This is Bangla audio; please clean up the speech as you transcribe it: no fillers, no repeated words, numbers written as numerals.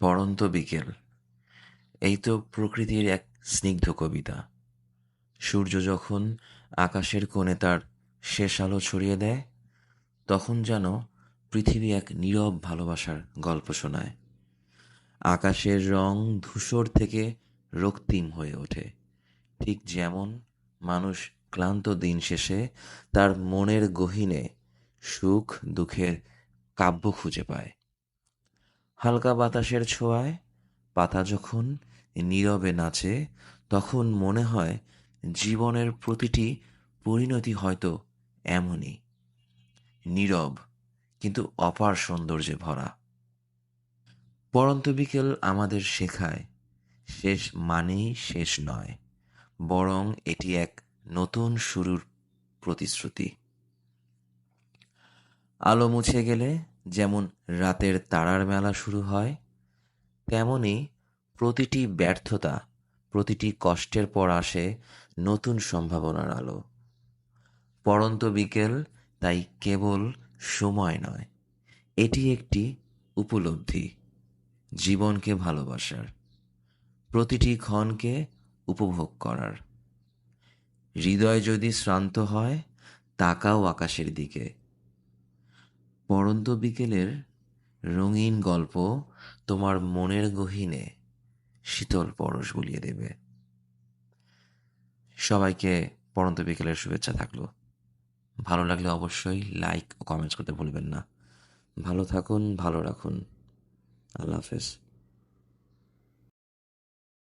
পড়ন্ত বিকেল, এই তো প্রকৃতির এক স্নিগ্ধ কবিতা। সূর্য যখন আকাশের কোণে তার শেষ আলো ছড়িয়ে দেয়, তখন যেন পৃথিবী এক নীরব ভালোবাসার গল্প শোনায়। আকাশের রং ধূসর থেকে রক্তিম হয়ে ওঠে, ঠিক যেমন মানুষ ক্লান্ত দিন শেষে তার মনের গহীনে সুখ দুঃখের কাব্য খুঁজে পায়। হালকা বাতাসের ছোঁয়ায় পাতা যখন নীরবে নাচে, তখন মনে হয় জীবনের প্রতিটি পরিণতি হয়তো এমনই, নীরব কিন্তু অপার সৌন্দর্যে ভরা। পড়ন্ত বিকেল আমাদের শেখায় শেষ মানেই শেষ নয়, বরং এটি এক নতুন শুরুর প্রতিশ্রুতি। আলো মুছে গেলে যেমন রাতের তারার মেলা শুরু হয়, তেমনি প্রতিটি ব্যর্থতা, প্রতিটি কষ্টের পর আসে নতুন সম্ভাবনার আলো। পড়ন্ত বিকেল তাই কেবল সময় নয়, এটি একটি উপলব্ধি, জীবনকে ভালোবাসার, প্রতিটি ক্ষণকে উপভোগ করার। হৃদয় যদি শ্রান্ত হয়, তাকাও আকাশের দিকে। পড়ন্ত বিকেলের রঙিন গল্প তোমার মনের গহীনে শীতল পরশ বুলিয়ে দেবে। সবাইকে পড়ন্ত বিকেলের শুভেচ্ছা থাকলো। ভালো লাগলে অবশ্যই লাইক ও কমেন্টস করতে ভুলবেন না। ভালো থাকুন, ভালো রাখুন। আল্লাহ হাফেজ।